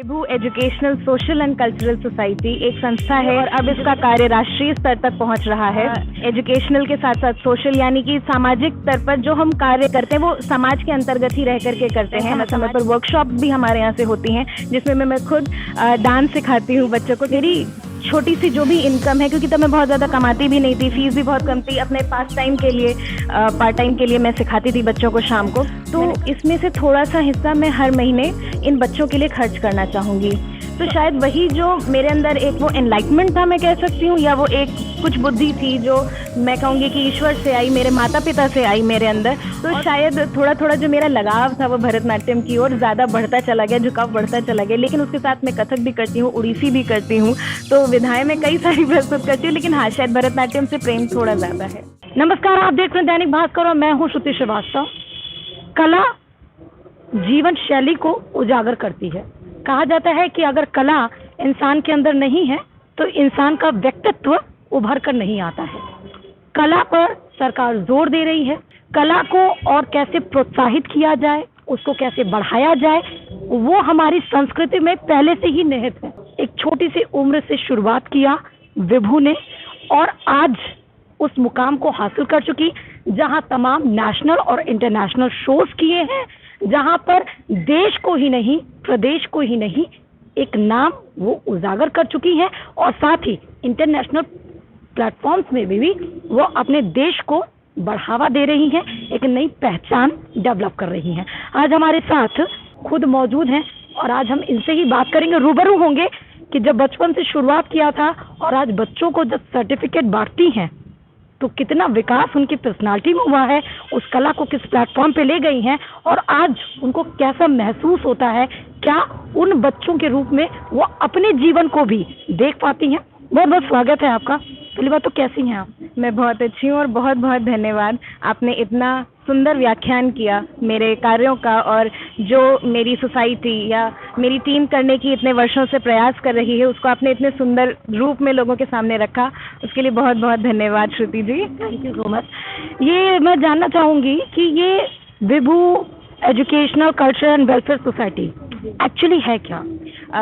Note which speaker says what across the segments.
Speaker 1: Vibhu educational social and cultural society एक संस्था है और अब इसका कार्य राष्ट्रीय स्तर तक पहुंच रहा है। एजुकेशनल के साथ साथ सोशल यानी कि सामाजिक स्तर पर जो हम कार्य करते हैं वो समाज के अंतर्गत ही रह करके करते हैं। समय समय पर वर्कशॉप भी हमारे यहाँ से होती हैं जिसमें मैं खुद डांस सिखाती हूँ बच्चों को। मेरी छोटी सी जो भी इनकम है, क्योंकि तब मैं बहुत ज़्यादा कमाती भी नहीं थी, फीस भी बहुत कम थी, अपने पार्ट टाइम के लिए मैं सिखाती थी बच्चों को शाम को। तो इसमें से थोड़ा सा हिस्सा मैं हर महीने इन बच्चों के लिए खर्च करना चाहूँगी। तो शायद वही जो मेरे अंदर एक वो एनलाइटमेंट था मैं कह सकती हूँ, या वो एक कुछ बुद्धि थी जो मैं कहूँगी कि ईश्वर से आई, मेरे माता पिता से आई मेरे अंदर। तो शायद थोड़ा थोड़ा जो मेरा लगाव था वो भरतनाट्यम की ओर ज़्यादा बढ़ता चला गया, झुकाव बढ़ता चला गया। लेकिन उसके साथ मैं कथक भी करती हूँ, उड़ीसी भी करती हूँ, तो विधाएं मैं कई सारी प्रस्तुत करती हूँ। लेकिन हाँ, शायद भरतनाट्यम से प्रेम थोड़ा ज़्यादा है।
Speaker 2: नमस्कार, आप देख रहे हैं दैनिक भास्कर और मैं हूँ श्रुति श्रीवास्तव। कला जीवन शैली को उजागर करती है। कहा जाता है कि अगर कला इंसान के अंदर नहीं है तो इंसान का व्यक्तित्व उभर कर नहीं आता है। कला पर सरकार जोर दे रही है। कला को और कैसे प्रोत्साहित किया जाए, उसको कैसे बढ़ाया जाए, वो हमारी संस्कृति में पहले से ही निहित है। एक छोटी सी उम्र से शुरुआत किया विभू ने और आज उस मुकाम को हासिल कर चुकी, जहां तमाम नेशनल और इंटरनेशनल शोज किए हैं, जहां पर देश को ही नहीं प्रदेश को ही नहीं एक नाम वो उजागर कर चुकी है और साथ ही इंटरनेशनल प्लेटफॉर्म्स में भी वो अपने देश को बढ़ावा दे रही हैं, एक नई पहचान डेवलप कर रही हैं। आज हमारे साथ खुद मौजूद हैं और आज हम इनसे ही बात करेंगे, रूबरू होंगे कि जब बचपन से शुरुआत किया था और आज बच्चों को जब सर्टिफिकेट बांटती हैं तो कितना विकास उनकी पर्सनालिटी में हुआ है, उस कला को किस प्लेटफॉर्म पे ले गई हैं और आज उनको कैसा महसूस होता है, क्या उन बच्चों के रूप में वो अपने जीवन को भी देख पाती हैं। बहुत बहुत स्वागत है आपका। पहली बात तो कैसी हैं आप?
Speaker 1: मैं बहुत अच्छी हूँ और बहुत बहुत धन्यवाद, आपने इतना सुंदर व्याख्यान किया मेरे कार्यों का और जो मेरी सोसाइटी या मेरी टीम करने की इतने वर्षों से प्रयास कर रही है उसको आपने इतने सुंदर रूप में लोगों के सामने रखा, उसके लिए बहुत बहुत धन्यवाद Shruti ji.
Speaker 2: Thank you so much. ये मैं जानना चाहूँगी कि ये Vibhu educational culture and welfare society actually है क्या?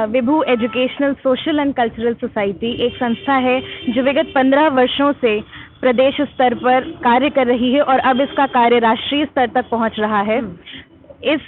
Speaker 1: Vibhu educational social and cultural society एक संस्था है जो विगत 15 वर्षों से प्रदेश स्तर पर कार्य कर रही है और अब इसका कार्य राष्ट्रीय स्तर तक पहुंच रहा है। इस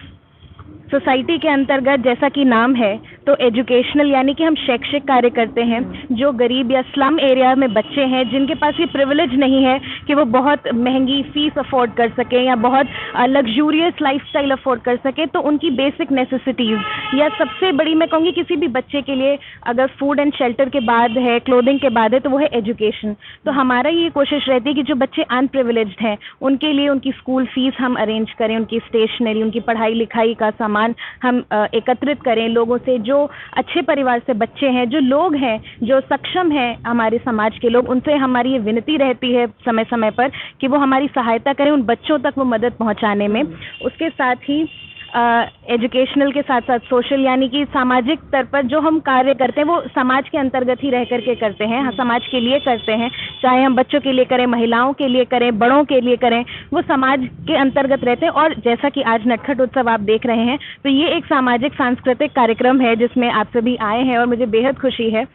Speaker 1: सोसाइटी के अंतर्गत जैसा कि नाम है तो एजुकेशनल यानी कि हम शैक्षिक कार्य करते हैं। जो गरीब या स्लम एरिया में बच्चे हैं जिनके पास ये प्रिविलेज नहीं है कि वो बहुत महंगी फीस अफोर्ड कर सकें या बहुत लग्जूरियस लाइफस्टाइल अफोर्ड कर सकें, तो उनकी बेसिक नेसेसिटीज़ या सबसे बड़ी मैं कहूँगी किसी भी बच्चे के लिए अगर फूड एंड शेल्टर के बाद है, क्लोथिंग के बाद है, तो वो है एजुकेशन। तो हमारा ये कोशिश रहती है कि जो बच्चे अनप्रिविलेज्ड हैं उनके लिए उनकी स्कूल फीस हम अरेंज करें, उनकी स्टेशनरी, उनकी पढ़ाई लिखाई का सामान हम एकत्रित करें लोगों से। जो अच्छे परिवार से बच्चे हैं, जो लोग हैं जो सक्षम हैं हमारे समाज के लोग, उनसे हमारी ये विनती रहती है समय समय पर कि वो हमारी सहायता करें उन बच्चों तक वो मदद पहुंचाने में। उसके साथ ही एजुकेशनल के साथ साथ सोशल यानी कि सामाजिक स्तर पर जो हम कार्य करते हैं वो समाज के अंतर्गत ही रह करके करते हैं, हाँ, समाज के लिए करते हैं। चाहे हम बच्चों के लिए करें, महिलाओं के लिए करें, बड़ों के लिए करें, वो समाज के अंतर्गत रहते हैं। और जैसा कि आज नटखट उत्सव आप देख रहे हैं तो ये एक सामाजिक सांस्कृतिक कार्यक्रम है जिसमें आप सभी आए हैं और मुझे बेहद खुशी है।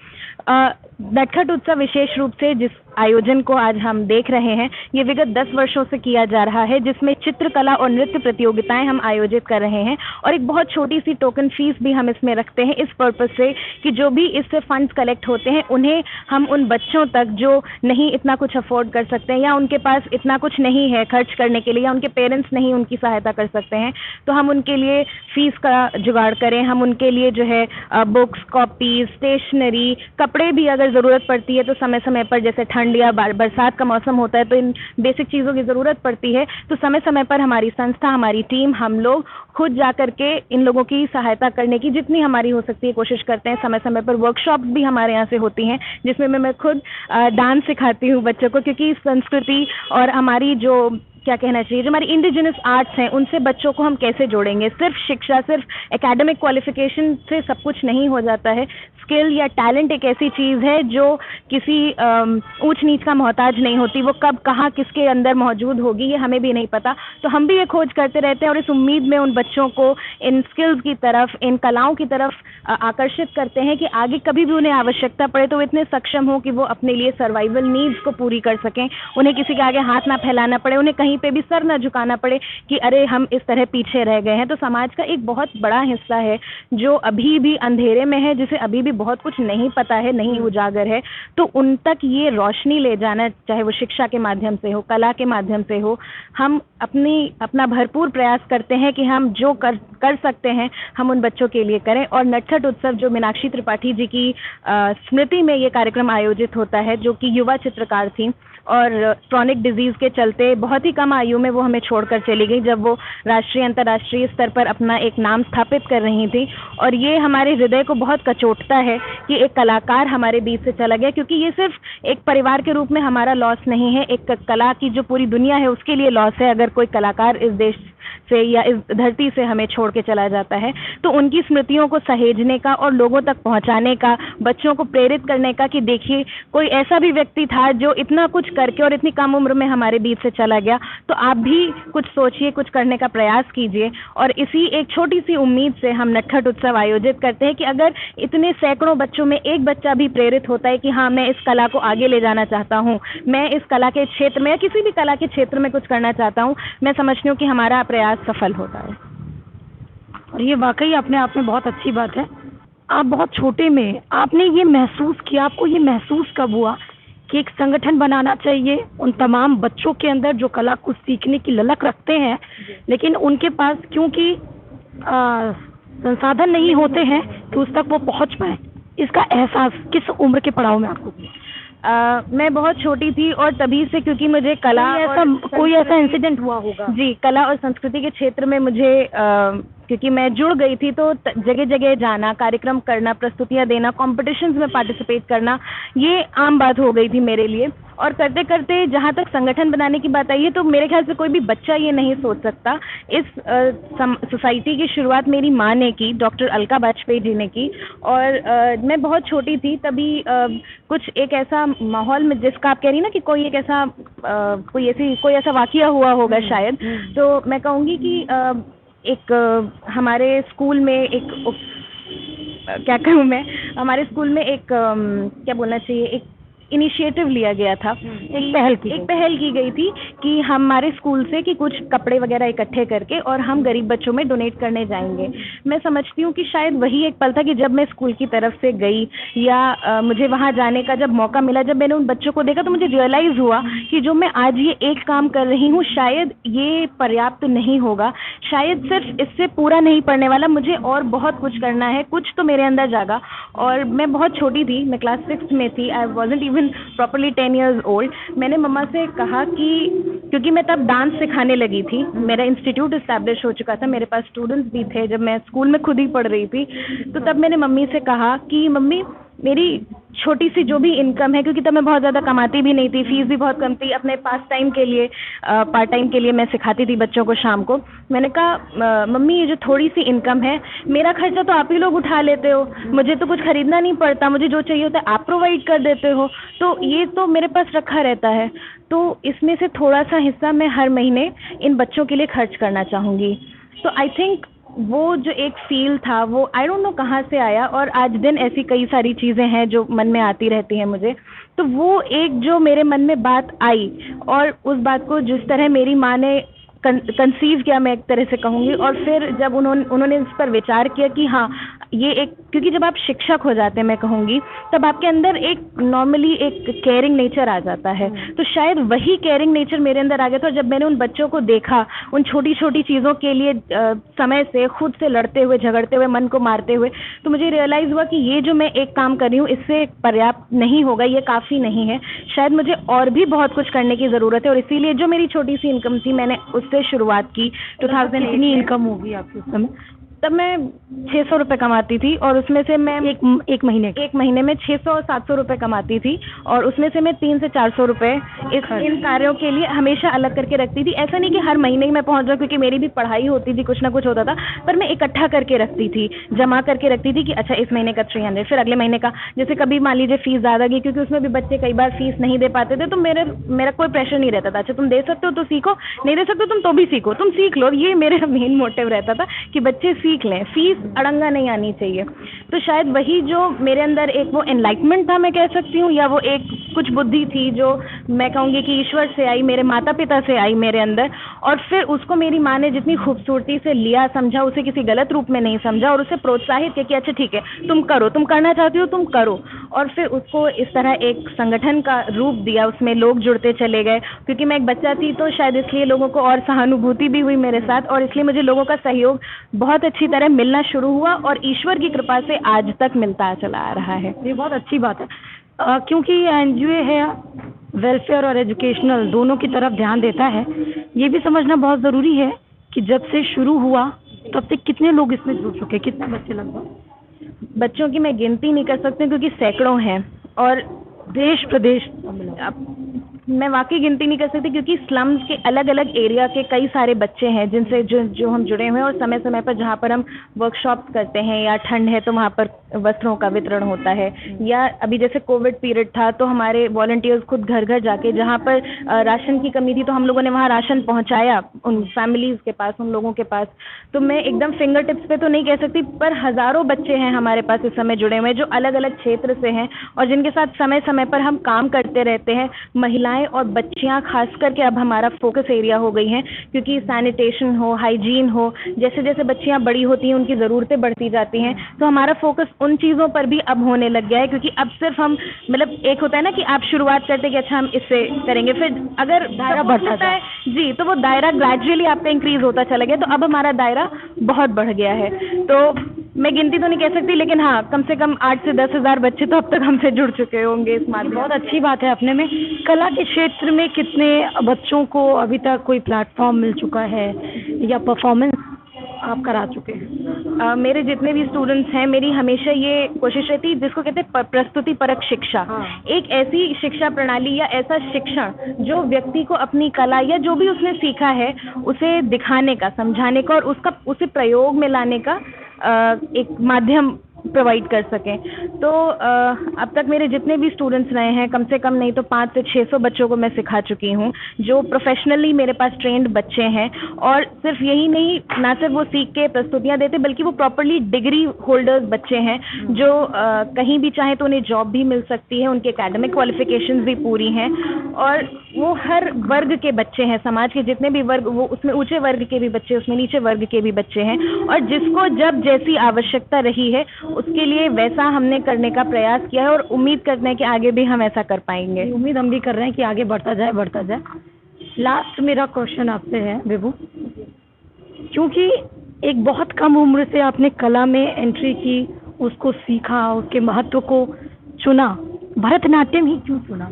Speaker 1: नटखट उत्सव विशेष रूप से जिस आयोजन को आज हम देख रहे हैं ये विगत 10 वर्षों से किया जा रहा है, जिसमें चित्रकला और नृत्य प्रतियोगिताएं हम आयोजित कर रहे हैं और एक बहुत छोटी सी टोकन फीस भी हम इसमें रखते हैं इस पर्पस से कि जो भी इससे फंड्स कलेक्ट होते हैं उन्हें हम उन बच्चों तक जो नहीं इतना कुछ अफोर्ड कर सकते हैं या उनके पास इतना कुछ नहीं है खर्च करने के लिए या उनके पेरेंट्स नहीं उनकी सहायता कर सकते हैं, तो हम उनके लिए फीस का जुगाड़ करें। हम उनके लिए जो है बुक्स, कॉपीज, स्टेशनरी, कपड़े भी अगर ज़रूरत पड़ती है तो समय समय पर, जैसे ठंड या बरसात का मौसम होता है तो इन बेसिक चीज़ों की ज़रूरत पड़ती है, तो समय समय पर हमारी संस्था, हमारी टीम, हम लोग खुद जा करके इन लोगों की सहायता करने की जितनी हमारी हो सकती है कोशिश करते हैं। समय समय पर वर्कशॉप भी हमारे यहाँ से होती हैं जिसमें मैं खुद डांस सिखाती हूँ बच्चों को, क्योंकि संस्कृति और हमारी जो क्या कहना चाहिए जो हमारी इंडिजिनस आर्ट्स हैं उनसे बच्चों को हम कैसे जोड़ेंगे। सिर्फ शिक्षा, सिर्फ एकेडमिक क्वालिफिकेशन से सब कुछ नहीं हो जाता है। स्किल या टैलेंट एक ऐसी चीज़ है जो किसी ऊंच नीच का मोहताज नहीं होती। वो कब कहाँ किसके अंदर मौजूद होगी ये हमें भी नहीं पता। तो हम भी ये खोज करते रहते हैं और इस उम्मीद में उन बच्चों को इन स्किल्स की तरफ, इन कलाओं की तरफ आकर्षित करते हैं कि आगे कभी भी उन्हें आवश्यकता पड़े तो वो इतने सक्षम हो कि वो अपने लिए सर्वाइवल नीड्स को पूरी कर सकें। उन्हें किसी के आगे हाथ ना फैलाना पड़े, उन्हें कहीं पे भी सर ना झुकाना पड़े कि अरे हम इस तरह पीछे रह गए हैं। तो समाज का एक बहुत बड़ा हिस्सा है जो अभी भी अंधेरे में है, जिसे अभी भी बहुत कुछ नहीं पता है, नहीं उजागर है। तो उन तक ये रोशनी ले जाना, चाहे वो शिक्षा के माध्यम से हो, कला के माध्यम से हो, हम अपना भरपूर प्रयास करते हैं कि हम जो कर सकते हैं हम उन बच्चों के लिए करें। और नटखट उत्सव जो मीनाक्षी त्रिपाठी जी की स्मृति में ये कार्यक्रम आयोजित होता है, जो कि युवा चित्रकार थी और क्रोनिक डिजीज के चलते बहुत ही कम आयु में वो हमें छोड़कर चली गई, जब वो राष्ट्रीय अंतर्राष्ट्रीय स्तर पर अपना एक नाम स्थापित कर रही थी। और ये हमारे हृदय को बहुत कचोटता है कि एक कलाकार हमारे बीच से चला गया, क्योंकि ये सिर्फ एक परिवार के रूप में हमारा लॉस नहीं है, एक कला की जो पूरी दुनिया है उसके लिए लॉस है अगर कोई कलाकार इस देश से या इस धरती से हमें छोड़ के चला जाता है। तो उनकी स्मृतियों को सहेजने का और लोगों तक पहुंचाने का, बच्चों को प्रेरित करने का कि देखिए कोई ऐसा भी व्यक्ति था जो इतना कुछ करके और इतनी कम उम्र में हमारे बीच से चला गया, तो आप भी कुछ सोचिए, कुछ करने का प्रयास कीजिए। और इसी एक छोटी सी उम्मीद से हम नटखट उत्सव आयोजित करते हैं कि अगर इतने सैकड़ों बच्चों में एक बच्चा भी प्रेरित होता है कि हाँ मैं इस कला को आगे ले जाना चाहता हूँ, मैं इस कला के क्षेत्र में या किसी भी कला के क्षेत्र में कुछ करना चाहता हूँ, मैं समझती हूँ कि हमारा प्रयास सफल होता है।
Speaker 2: और ये वाकई अपने आप में बहुत अच्छी बात है। आप बहुत छोटे में आपने ये महसूस किया, आपको ये महसूस कब हुआ कि एक संगठन बनाना चाहिए उन तमाम बच्चों के अंदर जो कला को सीखने की ललक रखते हैं, लेकिन उनके पास क्योंकि संसाधन नहीं होते हैं कि उस तक वो पहुंच पाए? इसका एहसास किस उम्र के पड़ाव में आपको हुआ?
Speaker 1: मैं बहुत छोटी थी और तभी से, क्योंकि मुझे कला
Speaker 2: कोई ऐसा इंसिडेंट हुआ होगा?
Speaker 1: जी, कला और संस्कृति के क्षेत्र में मुझे क्योंकि मैं जुड़ गई थी तो जगह जगह जाना, कार्यक्रम करना, प्रस्तुतियां देना, कॉम्पिटिशन्स में पार्टिसिपेट करना, ये आम बात हो गई थी मेरे लिए। और करते करते जहाँ तक संगठन बनाने की बात आई है तो मेरे ख्याल से कोई भी बच्चा ये नहीं सोच सकता। इस सोसाइटी की शुरुआत मेरी माँ ने की, डॉक्टर अलका वाजपेयी जी ने की। और मैं बहुत छोटी थी तभी कुछ एक ऐसा माहौल में, जिसका आप कह रही ना कि कोई एक ऐसा कोई ऐसा वाकया हुआ होगा शायद, तो मैं कहूँगी कि एक हमारे स्कूल में हमारे स्कूल में एक क्या बोलना चाहिए, एक इनिशिएटिव लिया गया था, एक पहल की गई थी कि हमारे स्कूल से कि कुछ कपड़े वगैरह इकट्ठे करके और हम गरीब बच्चों में डोनेट करने जाएंगे। मैं समझती हूँ कि शायद वही एक पल था कि जब मैं स्कूल की तरफ से गई या मुझे वहाँ जाने का जब मौका मिला, जब मैंने उन बच्चों को देखा तो मुझे रियलाइज़ हुआ कि जो मैं आज ये एक काम कर रही हूँ शायद ये पर्याप्त नहीं होगा, शायद सिर्फ इससे पूरा नहीं पड़ने वाला, मुझे और बहुत कुछ करना है। कुछ तो मेरे अंदर जागा। और मैं बहुत छोटी थी, मैं क्लास 6 में थी, आई wasn't even properly 10 years old। मैंने मम्मा से कहा कि क्योंकि मैं तब डांस सिखाने लगी थी, मेरा इंस्टीट्यूट इस्टेब्लिश हो चुका था, मेरे पास स्टूडेंट्स भी थे, जब मैं स्कूल में खुद ही पढ़ रही थी, तो तब मैंने मम्मी से कहा कि मम्मी मेरी छोटी सी जो भी इनकम है, क्योंकि तब मैं बहुत ज़्यादा कमाती भी नहीं थी, फीस भी बहुत कम थी, अपने पास टाइम के लिए पार्ट टाइम के लिए मैं सिखाती थी बच्चों को शाम को। मैंने कहा मम्मी ये जो थोड़ी सी इनकम है, मेरा खर्चा तो आप ही लोग उठा लेते हो, मुझे तो कुछ खरीदना नहीं पड़ता, मुझे जो चाहिए होता है आप प्रोवाइड कर देते हो, तो ये तो मेरे पास रखा रहता है, तो इसमें से थोड़ा सा हिस्सा मैं हर महीने इन बच्चों के लिए खर्च करना चाहूँगी। तो आई थिंक वो जो एक फील था वो आई डोंट नो कहाँ से आया, और आज दिन ऐसी कई सारी चीज़ें हैं जो मन में आती रहती हैं मुझे, तो वो एक जो मेरे मन में बात आई और उस बात को जिस तरह मेरी माँ ने कंसीव किया, मैं एक तरह से कहूँगी, और फिर जब उन्होंने इस पर विचार किया कि हाँ ये एक, क्योंकि जब आप शिक्षक हो जाते हैं मैं कहूँगी, तब आपके अंदर एक नॉर्मली एक केयरिंग नेचर आ जाता है, तो शायद वही केयरिंग नेचर मेरे अंदर आ गया था। जब मैंने उन बच्चों को देखा, उन छोटी छोटी चीज़ों के लिए समय से खुद से लड़ते हुए, झगड़ते हुए, मन को मारते हुए, तो मुझे रियलाइज़ हुआ कि ये जो मैं एक काम कर रही हूँ इससे पर्याप्त नहीं होगा, ये काफ़ी नहीं है, शायद मुझे और भी बहुत कुछ करने की ज़रूरत है। और इसीलिए जो मेरी छोटी सी इनकम थी मैंने उससे शुरुआत की। 2000
Speaker 2: कितनी इनकम होगी आपकी उस समय?
Speaker 1: तब मैं 600 रुपये कमाती थी और उसमें से मैं
Speaker 2: एक महीने
Speaker 1: में 600 और 700 रुपये कमाती थी और उसमें से मैं 300 से 400 रुपये इन कार्यों के लिए हमेशा अलग करके रखती थी। ऐसा नहीं कि हर महीने ही मैं पहुंच जाऊँ, क्योंकि मेरी भी पढ़ाई होती थी, कुछ ना कुछ होता था, पर मैं इकट्ठा करके रखती थी, जमा करके रखती थी कि अच्छा इस महीने का 300, फिर अगले महीने का, जैसे कभी मान लीजिए फीस ज़्यादा गई, क्योंकि उसमें भी बच्चे कई बार फीस नहीं दे पाते थे, तो मेरा कोई प्रेशर नहीं रहता था, अच्छा तुम दे सकते हो तो सीखो, नहीं दे सकते हो तुम तो भी सीखो, तुम सीख लो, ये मेरा मेन मोटिव रहता था कि बच्चे सीख लें, फीस अड़ंगा नहीं आनी चाहिए। तो शायद वही जो मेरे अंदर एक वो एनलाइटमेंट था मैं कह सकती हूँ, या वो एक कुछ बुद्धि थी जो मैं कहूँगी कि ईश्वर से आई, मेरे माता पिता से आई मेरे अंदर, और फिर उसको मेरी माँ ने जितनी खूबसूरती से लिया, समझा, उसे किसी गलत रूप में नहीं समझा और उसे प्रोत्साहित किया कि अच्छा ठीक है तुम करो, तुम करना चाहती हो तुम करो, और फिर उसको इस तरह एक संगठन का रूप दिया, उसमें लोग जुड़ते चले गए, क्योंकि मैं एक बच्चा थी तो शायद इसलिए लोगों को और सहानुभूति भी हुई मेरे साथ, और इसलिए मुझे लोगों का सहयोग बहुत अच्छी तरह मिलना शुरू हुआ और ईश्वर की कृपा से आज तक मिलता चला आ रहा है।
Speaker 2: ये बहुत अच्छी बात है, क्योंकि एनजीओ है वेलफेयर और एजुकेशनल दोनों की तरफ ध्यान देता है। ये भी समझना बहुत ज़रूरी है कि जब से शुरू हुआ तब से कितने लोग इसमें जुड़ चुके, कितने बच्चे लगभग?
Speaker 1: बच्चों की मैं गिनती नहीं कर सकती क्योंकि सैकड़ों हैं, और
Speaker 2: देश प्रदेश
Speaker 1: मैं वाकई गिनती नहीं कर सकती, क्योंकि स्लम्स के अलग अलग एरिया के कई सारे बच्चे हैं जिनसे जो हम जुड़े हुए हैं, और समय समय पर जहाँ पर हम वर्कशॉप करते हैं या ठंड है तो वहाँ पर वस्त्रों का वितरण होता है, या अभी जैसे कोविड पीरियड था तो हमारे वॉलंटियर्स खुद घर घर जाके, जहाँ पर राशन की कमी थी तो हम लोगों ने वहाँ राशन पहुँचाया उन फैमिलीज़ के पास, उन लोगों के पास। तो मैं एकदम फिंगर टिप्स पे तो नहीं कह सकती, पर हज़ारों बच्चे हैं हमारे पास इस समय जुड़े हुए हैं जो अलग अलग क्षेत्र से हैं और जिनके साथ समय समय पर हम काम करते रहते हैं। महिलाएं और बच्चियां खास करके अब हमारा फोकस एरिया हो गई हैं, क्योंकि सैनिटेशन हो, हाइजीन हो, जैसे जैसे बच्चियां बड़ी होती हैं उनकी ज़रूरतें बढ़ती जाती हैं, तो हमारा फोकस उन चीज़ों पर भी अब होने लग गया है। क्योंकि अब सिर्फ हम मतलब एक होता है ना कि आप शुरुआत करते हैं कि अच्छा हम इससे करेंगे, फिर अगर दायरा बढ़ता है जी तो वो दायरा ग्रेजुअली आपका इंक्रीज होता चला गया, तो अब हमारा दायरा बहुत बढ़ गया है। तो मैं गिनती तो नहीं कह सकती, लेकिन हाँ कम से कम 8 से 10 हज़ार बच्चे तो अब तक हमसे जुड़ चुके होंगे इस माध्यम।
Speaker 2: बहुत अच्छी बात है। अपने में कला के क्षेत्र में कितने बच्चों को अभी तक कोई प्लेटफॉर्म मिल चुका है या परफॉर्मेंस आप करा चुके हैं?
Speaker 1: मेरे जितने भी स्टूडेंट्स हैं, मेरी हमेशा ये कोशिश रहती है जिसको कहते हैं प्रस्तुति परक शिक्षा। एक ऐसी शिक्षा प्रणाली या ऐसा शिक्षण जो व्यक्ति को अपनी कला या जो भी उसने सीखा है उसे दिखाने का, समझाने का और उसे प्रयोग में लाने का एक माध्यम प्रोवाइड कर सकें। तो अब तक मेरे जितने भी स्टूडेंट्स रहे हैं, कम से कम नहीं तो 500 से 600 बच्चों को मैं सिखा चुकी हूँ, जो प्रोफेशनली मेरे पास ट्रेंड बच्चे हैं। और सिर्फ यही नहीं, ना सिर्फ वो सीख के प्रस्तुतियाँ देते, बल्कि वो प्रॉपरली डिग्री होल्डर्स बच्चे हैं जो कहीं भी चाहें तो उन्हें जॉब भी मिल सकती है, उनके एकेडमिक क्वालिफिकेशंस भी पूरी हैं, और वो हर वर्ग के बच्चे हैं, समाज के जितने भी वर्ग, वो उसमें ऊंचे वर्ग के भी बच्चे, उसमें नीचे वर्ग के भी बच्चे हैं, और जिसको जब जैसी आवश्यकता रही है उसके लिए वैसा हमने करने का प्रयास किया है, और उम्मीद करते हैं कि आगे भी हम ऐसा कर पाएंगे।
Speaker 2: उम्मीद हम भी कर रहे हैं कि आगे बढ़ता जाए। लास्ट मेरा क्वेश्चन आपसे है विभू, क्योंकि एक बहुत कम उम्र से आपने कला में एंट्री की, उसको सीखा, उसके महत्व को चुना, भरतनाट्यम ही क्यों चुना?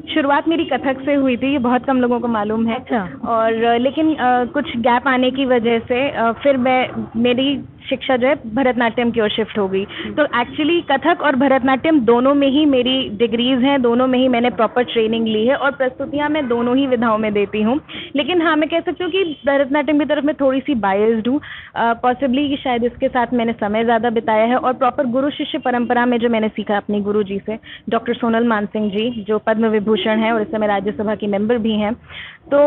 Speaker 1: शुरुआत मेरी कथक से हुई थी, ये बहुत कम लोगों को मालूम है।
Speaker 2: अच्छा।
Speaker 1: और लेकिन कुछ गैप आने की वजह से फिर मेरी शिक्षा जो है भरतनाट्यम की ओर शिफ्ट हो गई। तो एक्चुअली कथक और भरतनाट्यम दोनों में ही मेरी डिग्रीज हैं, दोनों में ही मैंने प्रॉपर ट्रेनिंग ली है, और प्रस्तुतियाँ मैं दोनों ही विधाओं में देती हूँ। लेकिन हाँ, मैं कह सकती हूँ कि भरतनाट्यम की तरफ मैं थोड़ी सी बायस्ड हूँ, पॉसिबली कि शायद इसके साथ मैंने समय ज़्यादा बिताया है, और प्रॉपर गुरु शिष्य परंपरा में जो मैंने सीखा अपनी गुरु जी से, डॉक्टर सोनल मानसिंह जी, जो पद्म विभूषण है और इस समय राज्यसभा की मेंबर भी हैं, तो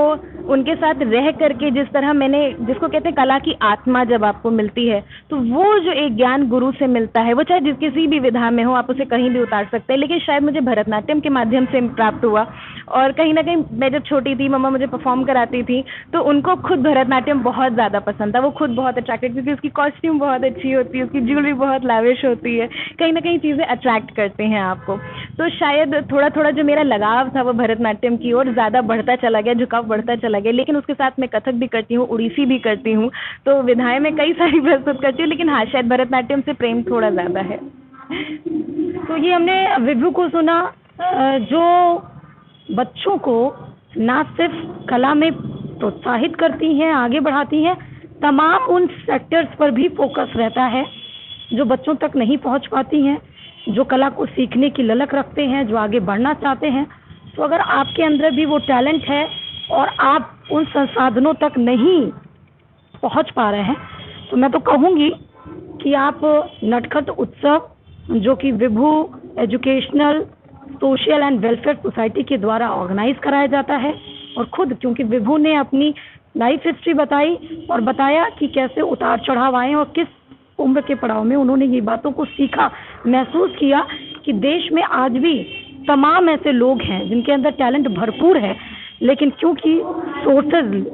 Speaker 1: उनके साथ रह करके जिस तरह मैंने, जिसको कहते हैं कला की आत्मा जब आपको मिलती है, तो वो जो एक ज्ञान गुरु से मिलता है, वो चाहे जिस किसी भी विधा में हो, आप उसे कहीं भी उतार सकते हैं, लेकिन शायद मुझे भरतनाट्यम के माध्यम से प्राप्त हुआ। और कहीं ना कहीं मैं जब छोटी थी, मम्मा मुझे परफॉर्म कराती थी, तो उनको खुद भरतनाट्यम बहुत ज़्यादा पसंद था, वो खुद बहुत अट्रैक्टेड, क्योंकि उसकी कॉस्ट्यूम बहुत अच्छी होती है, उसकी ज्वेलरी बहुत लाविश होती है, कहीं ना कहीं चीज़ें अट्रैक्ट करते हैं आपको। तो शायद थोड़ा थोड़ा जो मेरा लगाव था वो भरतनाट्यम की ओर ज़्यादा बढ़ता चला गया, झुकाव बढ़ता चला गया। लेकिन उसके साथ मैं कथक भी करती हूँ, उड़ीसी भी करती हूँ, तो विधाएं मैं कई सारी प्रस्तुत करती हूँ, लेकिन हाँ शायद भरतनाट्यम से प्रेम थोड़ा ज़्यादा है।
Speaker 2: तो ये हमने विभू को सुना, जो बच्चों को ना सिर्फ कला में प्रोत्साहित करती हैं, आगे बढ़ाती हैं, तमाम उन सेक्टर्स पर भी फोकस रहता है जो बच्चों तक नहीं पहुंच पाती हैं, जो कला को सीखने की ललक रखते हैं, जो आगे बढ़ना चाहते हैं। तो अगर आपके अंदर भी वो टैलेंट है और आप उन संसाधनों तक नहीं पहुंच पा रहे हैं, तो मैं तो कहूँगी कि आप नटखट उत्सव, जो कि Vibhu educational social and welfare society के द्वारा ऑर्गेनाइज कराया जाता है, और खुद क्योंकि विभू ने अपनी लाइफ हिस्ट्री बताई और बताया कि कैसे उतार चढ़ाव आए और किस उम्र के पड़ाव में उन्होंने ये बातों को सीखा, महसूस किया कि देश में आज भी तमाम ऐसे लोग हैं जिनके अंदर टैलेंट भरपूर है, लेकिन क्योंकि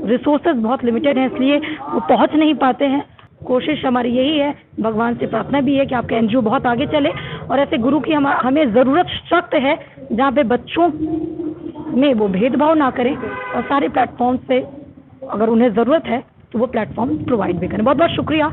Speaker 2: रिसोर्सेज बहुत लिमिटेड हैं, इसलिए वो पहुंच नहीं पाते हैं। कोशिश हमारी यही है, भगवान से प्रार्थना भी है कि आपका एनजीओ बहुत आगे चले और ऐसे गुरु की हमें ज़रूरत सख्त है जहाँ पे बच्चों में वो भेदभाव ना करें और सारे प्लेटफॉर्म से अगर उन्हें ज़रूरत है तो वो प्लेटफॉर्म प्रोवाइड भी करें। बहुत बहुत शुक्रिया।